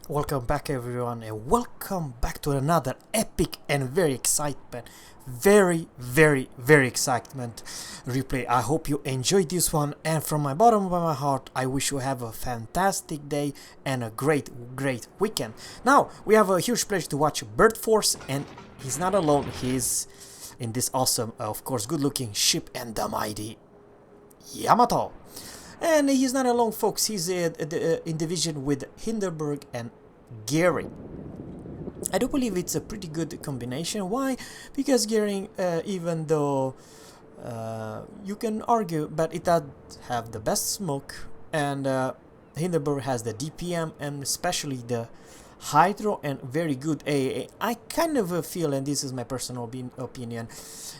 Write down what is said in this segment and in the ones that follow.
Welcome back everyone, and welcome back to another epic and very excitement very excitement replay. I hope you enjoyed this one, and from my bottom of my heart I wish you have a fantastic day and a great weekend. Now we have a huge pleasure to watch Bird Force, and he's not alone. He's in this awesome, of course, good looking ship, and the mighty Yamato. And he's not alone, folks. He's in division with Hindenburg and Gary. I do believe it's a pretty good combination. Why? Because Gary, even though you can argue, but it does have the best smoke, and Hindenburg has the DPM and especially the Hydro and very good AA. I kind of feel, and this is my personal opinion,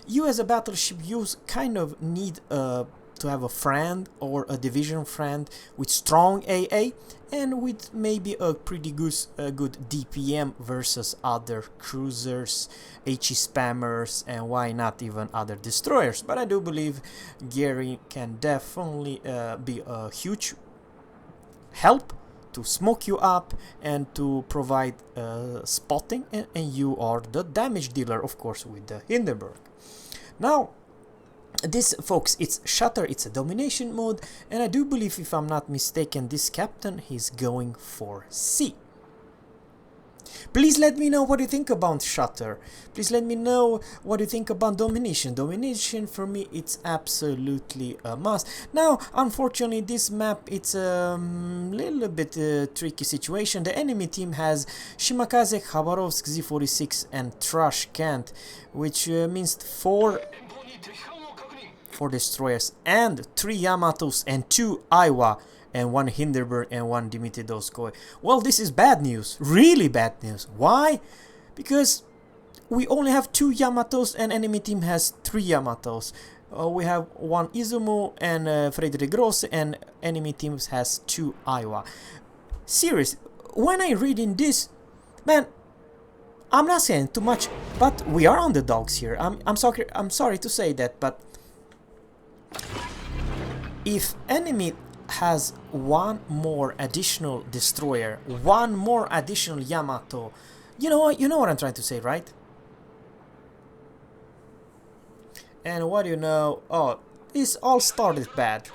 you as a battleship, you kind of need to have a friend or a division friend with strong AA and with maybe a pretty good DPM versus other cruisers, HE spammers, and why not even other destroyers. But I do believe Gary can definitely be a huge help to smoke you up and to provide spotting, and you are the damage dealer, of course, with the Hindenburg. Now this, folks, it's Shutter, it's a domination mode, and I do believe, if I'm not mistaken, this captain, he's going for C. Please let me know what you think about Shutter. Please let me know what you think about domination. Domination, for me, it's absolutely a must. Now, unfortunately, this map, it's a little bit tricky situation. The enemy team has Shimakaze, Khabarovsk, Z46, and Trash Kent, which means four destroyers and 3 Yamatos and 2 Iowa and 1 Hindenburg and 1 Dmitry Donskoy. Well, this is bad news, really bad news. Why? Because we only have 2 Yamatos and enemy team has 3 Yamatos. We have 1 Izumo and Frederick Gross, and enemy teams has 2 Iowa. Serious, when I read in this, man, I'm not saying too much, but we are underdogs here. I'm sorry to say that, but if enemy has 1 more additional destroyer, 1 more additional Yamato, you know what I'm trying to say, right? And what do you know? Oh, this all started bad.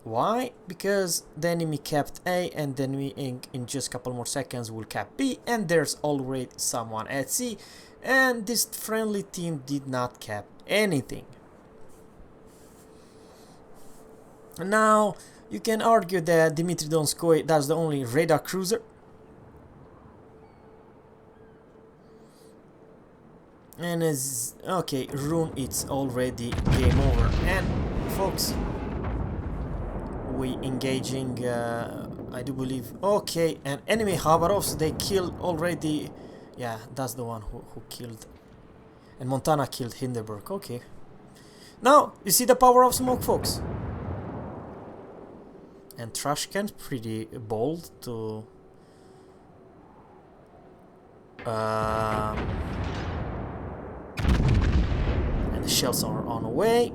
Why? Because the enemy capped A, and then we in just a couple more seconds will cap B, and there's already someone at C, and this friendly team did not cap anything. Now, you can argue that Dmitry Donskoy, that's the only radar cruiser. And as okay, Rune, it's already game over. And folks, we engaging, I do believe, okay, and enemy Khabarovsk, they killed already. Yeah, that's the one who killed. And Montana killed Hindenburg, okay. Now, you see the power of smoke, folks. And Trash Can's pretty bold to and the shells are on the way.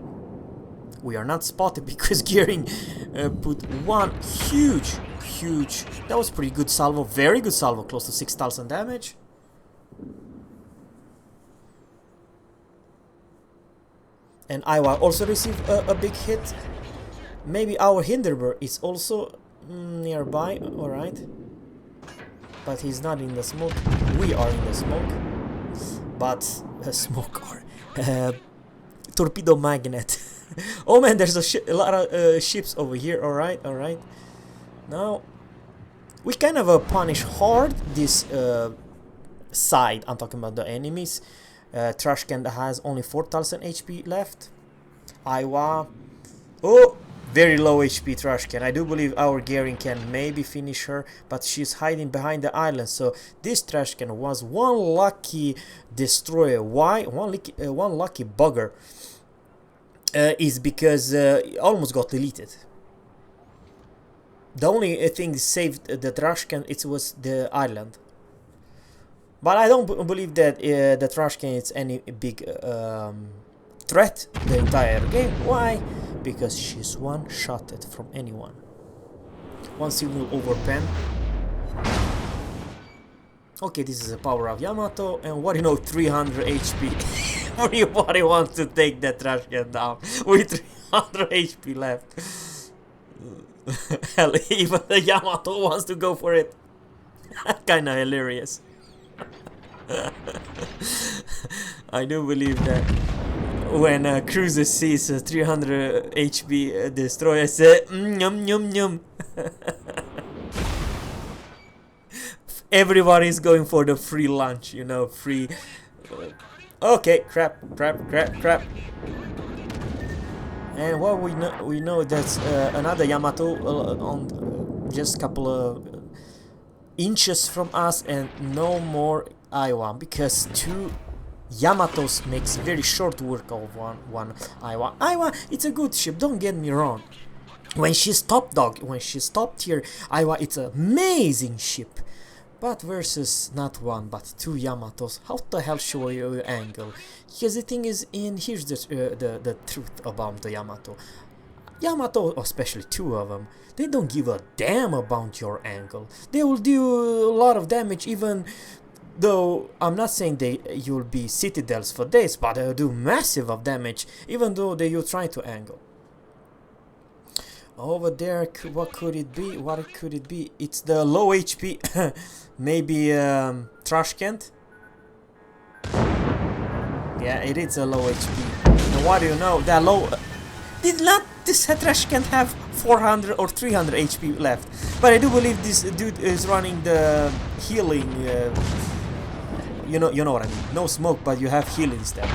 We are not spotted because Gearing put 1 huge, that was pretty good salvo, very good salvo, close to 6,000 damage. And Iowa also received a big hit. Maybe our Hindenburg is also nearby, alright. But he's not in the smoke. We are in the smoke. But smoke or torpedo magnet. Oh man, there's a lot of ships over here, alright. Now, we kind of punish hard this side. I'm talking about the enemies. Trashcan has only 4,000 HP left. Iowa, oh, very low HP Trashcan. I do believe our Gering can maybe finish her, but she's hiding behind the island. So this Trashcan was 1 lucky destroyer. Why? One lucky bugger is because almost got deleted. The only thing saved the Trashcan, it was the island. But I don't believe that the Trashcan is any big threat the entire game. Why? Because she's one-shotted from anyone. One single overpen. Okay, this is the power of Yamato, and what do you know, 300 HP. Everybody wants to take that trash can down with 300 HP left. Hell, even the Yamato wants to go for it. Kinda hilarious. I do believe that when Cruiser sees 300 HP destroyer, say yum yum yum. Everybody's going for the free lunch, you know, free. Okay, crap. And what we know that's another Yamato on just a couple of inches from us, and no more Iowa, because two Yamatos makes very short work of one Iowa. Iowa, it's a good ship, don't get me wrong. When she's top dog, when she's top tier, Iowa, it's an amazing ship. But versus not one but two Yamatos, how the hell show you your angle? Because the thing is, here's the truth about the Yamato. Yamato, especially two of them, they don't give a damn about your angle. They will do a lot of damage, even though I'm not saying you'll be citadels for days, but they'll do massive of damage, even though you're trying to angle. Over there, what could it be? What could it be? It's the low HP. Maybe trash can. Yeah, it is a low HP. And what do you know? That low. Did not this trash can have 400 or 300 HP left? But I do believe this dude is running the healing. You know what I mean. No smoke, but you have heal instead.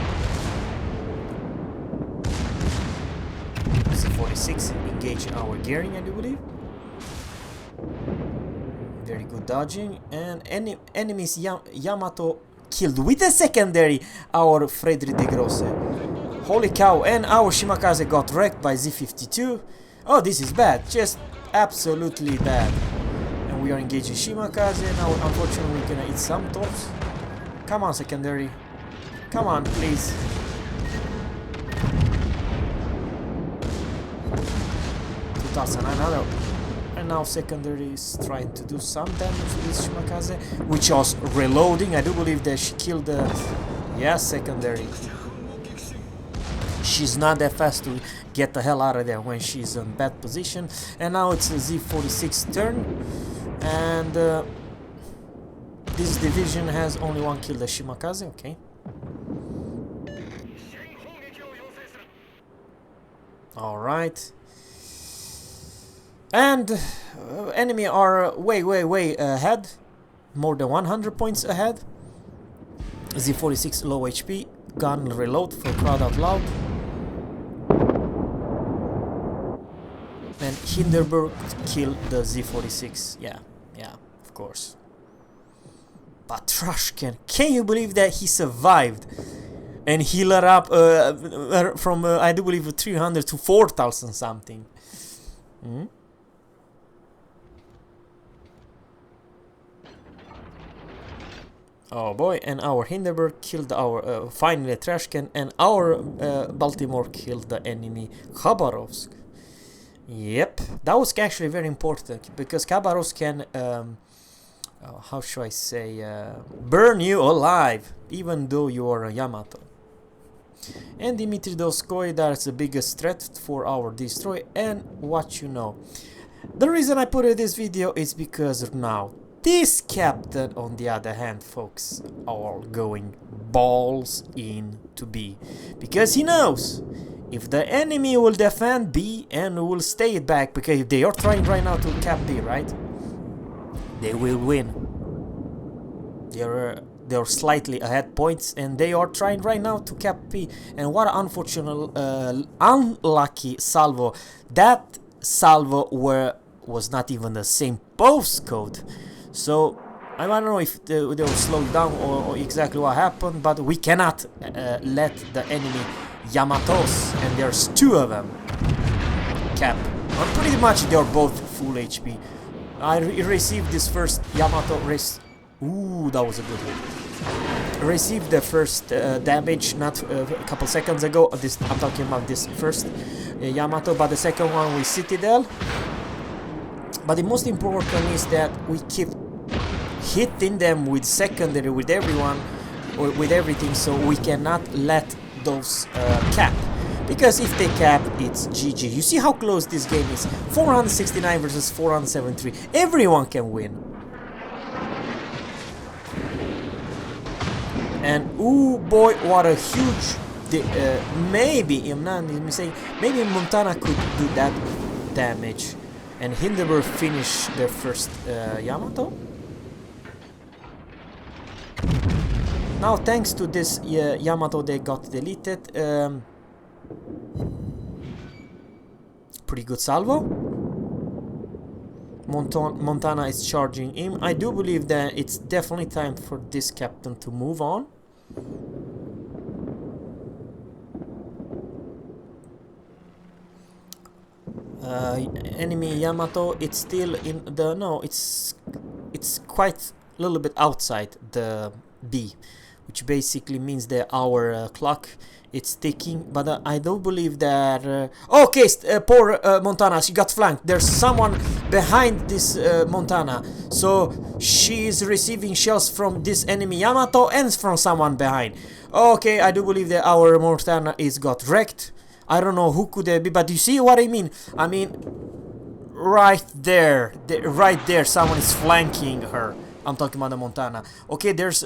46 engaging our gearing, I do believe. Very good dodging, and enemies Yamato killed with a secondary our Frederick de Grosse. Holy cow, and our Shimakaze got wrecked by Z52. Oh, this is bad, just absolutely bad. And we are engaging Shimakaze, now unfortunately we're gonna eat some torps. Come on, secondary. Come on, please. Another, and now secondary is trying to do some damage with this Shimakaze, which was reloading. I do believe that she killed the secondary. She's not that fast to get the hell out of there when she's in bad position. And now it's a Z46 turn, and this division has only one kill, the Shimakaze. Okay. All right. And enemy are way ahead, more than 100 points ahead. Z46 low HP, gun reload for crowd out loud. And Hindenburg killed the Z46. Yeah, of course. But Trashkin, can you believe that he survived? And healed up from I do believe 300 to 4,000 something. Oh boy, and our Hindenburg killed our finally trash can, and our Baltimore killed the enemy Khabarovsk. Yep, that was actually very important, because Khabarovsk can how should I say, burn you alive even though you are a Yamato. And Dmitry Donskoy, that's the biggest threat for our destroy. And what you know, the reason I put in this video is because now this captain, on the other hand, folks, are going balls in to B, because he knows if the enemy will defend B and will stay it back, because if they are trying right now to cap B, right, they will win. They're slightly ahead points, and they are trying right now to cap B. And what an unfortunate, unlucky salvo. That salvo was not even the same postcode. So I don't know if they were slowed down or exactly what happened, but we cannot let the enemy Yamatos, and there's two of them, cap. And pretty much they're both full HP. I received this first Yamato race. Ooh, that was a good hit. Received the first damage not a couple seconds ago. I'm talking about this first Yamato, but the second one with Citadel. But the most important is that we keep hitting them with secondary, with everyone, or with everything, so we cannot let those cap. Because if they cap, it's GG. You see how close this game is? 469 versus 473. Everyone can win. And oh boy, what a huge... maybe, I'm not saying, maybe Montana could do that damage. And Hindenburg finish their first Yamato. Now thanks to this Yamato they got deleted. Pretty good salvo. Montana is charging him. I do believe that it's definitely time for this captain to move on. Enemy Yamato, it's still in the... no, it's quite a little bit outside the B, which basically means that our clock it's ticking, but I do believe that... okay, poor Montana, she got flanked. There's someone behind this Montana, so she is receiving shells from this enemy Yamato and from someone behind. Okay, I do believe that our Montana is got wrecked. I don't know who could it be, but you see what I mean? I mean, right there, right there, someone is flanking her. I'm talking about the Montana. Okay, there's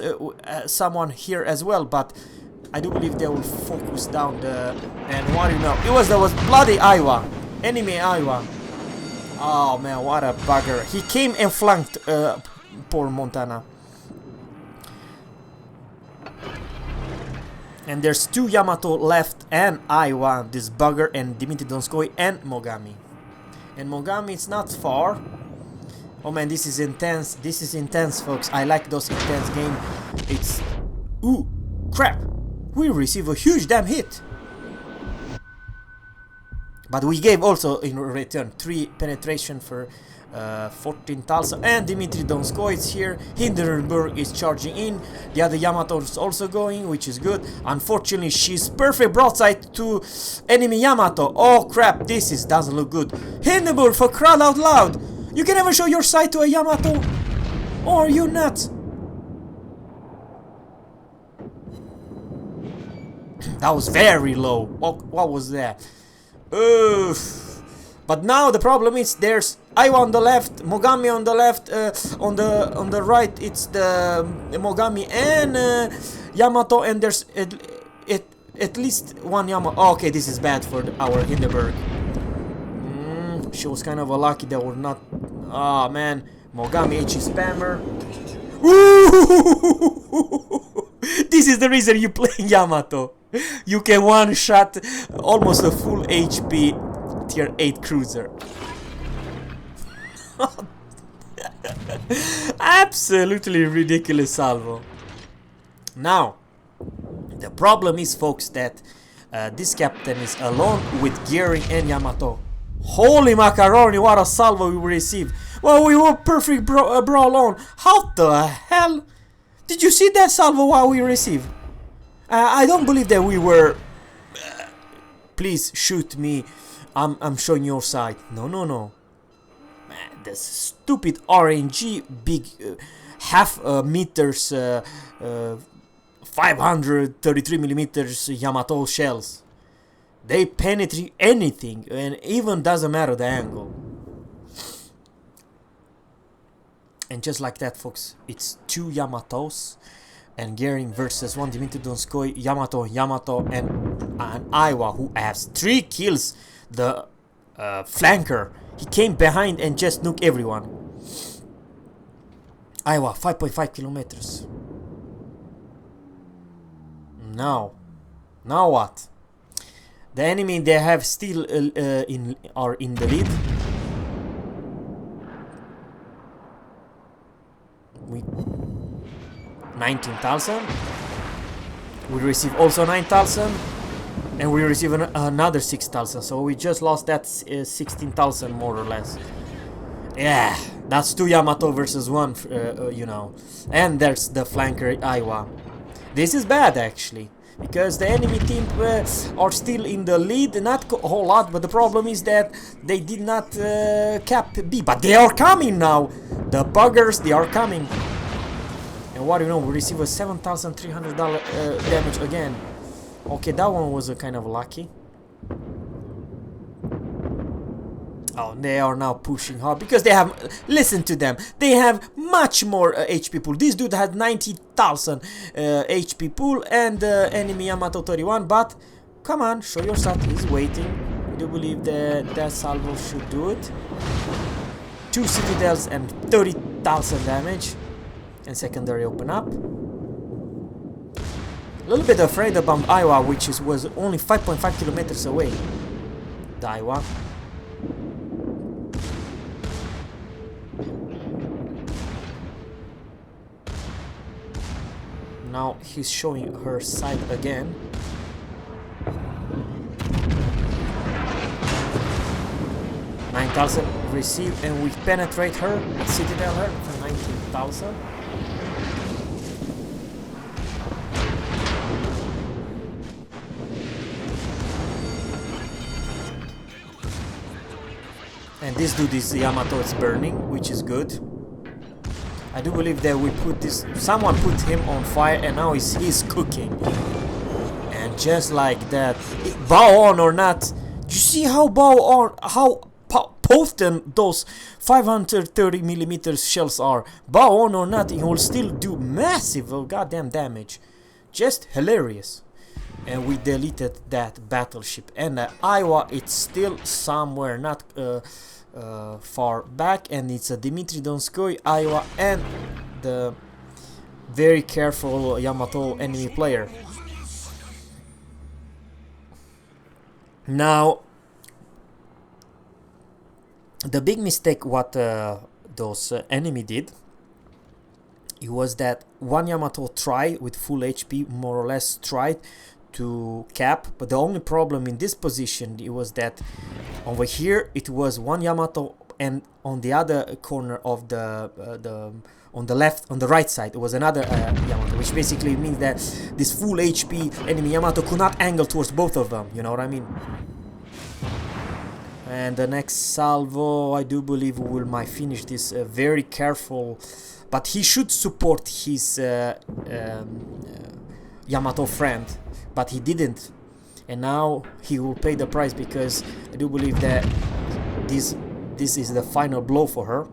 someone here as well, but I do believe they will focus down the... and what do you know? There was bloody Iowa. Enemy Iowa. Oh man, what a bugger. He came and flanked poor Montana. And there's two Yamato left and Iowa, this bugger, and Dmitry Donskoy and Mogami. And Mogami, it's not far. Oh man, this is intense. This is intense, folks. I like those intense games. It's... ooh, crap. We receive a huge damn hit. But we gave also in return 3 penetration for 14,000. And Dmitry Donskoy is here. Hindenburg is charging in. The other Yamato is also going, which is good. Unfortunately, she's perfect broadside to enemy Yamato. Oh crap, this doesn't look good. Hindenburg, for crying out loud! You can never show your side to a Yamato? Or are you nuts? That was very low. What was that? Oof. But now the problem is there's Iowa on the left, Mogami on the left, on the right it's the Mogami and Yamato, and there's at least one Yamato. Oh, okay, this is bad for our Hindenburg. She was kind of a lucky that we're not... oh man, Mogami HE spammer. This is the reason you play Yamato. You can one-shot almost a full HP tier 8 cruiser. Absolutely ridiculous salvo. Now, the problem is, folks, that this captain is alone with Gearing and Yamato. Holy macaroni, what a salvo we received. Well, we were perfect brawl on. How the hell? Did you see that salvo what we received? I don't believe that we were... please shoot me. I'm showing your side. No, no, no. Man, this stupid RNG big half meters 533 millimeters Yamato shells. They penetrate anything, and even doesn't matter the angle. And just like that, folks, it's 2 Yamatos and Gearing versus 1 Dmitry Donskoy, Yamato, and Iowa, who has 3 kills. The flanker, he came behind and just nuked everyone. Iowa, 5.5 kilometers. Now what? The enemy they have still are in the lead. We 19,000. We receive also 9,000, and we receive another 6,000. So we just lost that 16,000 more or less. Yeah, that's 2 Yamato versus 1, you know. And there's the flanker Iowa. This is bad actually. because the enemy team are still in the lead, not a whole lot, but the problem is that they did not cap B, but they are coming now. The buggers, they are coming. And what do you know, we receive a $7,300 damage again. Okay, that one was kind of lucky. Oh, they are now pushing hard because they have, listen to them, they have much more HP pool. This dude had 90,000 HP pool and enemy Yamato 31, but come on, show yourself, he's waiting. I do believe that salvo should do it. 2 citadels and 30,000 damage. And secondary open up. A little bit afraid about Iowa, which was only 5.5 kilometers away. The Iowa. Now he's showing her side again. $9,000 receive, and we penetrate her, citadel her for 19,000. And this dude is Yamato, is burning, which is good. I do believe that we put this, someone put him on fire, and now he's cooking. And just like that, bow on or not, you see how potent those 530mm shells are. Bow on or not, he will still do massive goddamn damage. Just hilarious. And we deleted that battleship. And Iowa, it's still somewhere not far back, and it's a Dmitry Donskoy, Iowa, and the very careful Yamato enemy player. Now, the big mistake what those enemy did, it was that one Yamato tried with full HP, more or less tried to cap, but the only problem in this position, it was that over here it was one Yamato, and on the other corner of on the left, on the right side, it was another Yamato, which basically means that this full HP enemy Yamato could not angle towards both of them, you know what I mean? And the next salvo, I do believe we might finish this very careful, but he should support his Yamato friend, but he didn't, and now he will pay the price, because I do believe that this is the final blow for her.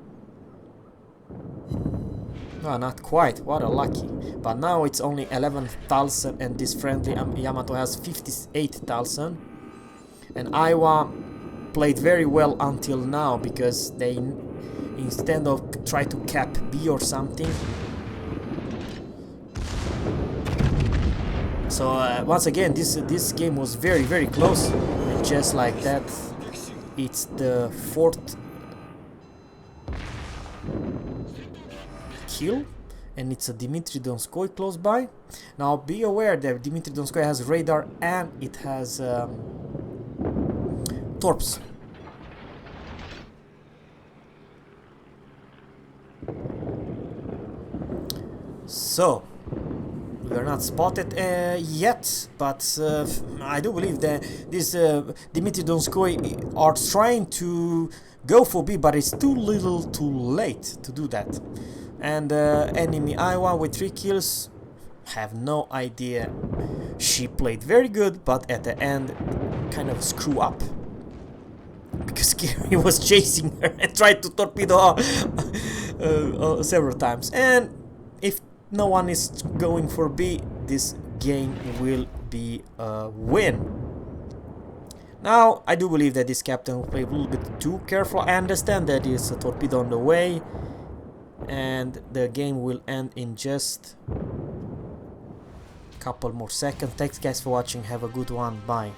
No, not quite, what a lucky, but now it's only 11,000, and this friendly Yamato has 58,000, and Iowa played very well until now, because they, instead of try to cap B or something. So once again, this game was very close, and just like that, it's the 4th kill, and it's a Dmitry Donskoy close by. Now be aware that Dmitry Donskoy has radar and it has torps. So we are not spotted yet, but I do believe that this Dmitry Donskoy are trying to go for B, but it's too little too late to do that. And enemy Iowa with 3 kills, have no idea. She played very good, but at the end kind of screw up, because Gary was chasing her and tried to torpedo her several times. And if no one is going for B, this game will be a win. Now, I do believe that this captain will play a little bit too careful. I understand that there's a torpedo on the way, and the game will end in just a couple more seconds. Thanks guys for watching, have a good one, bye.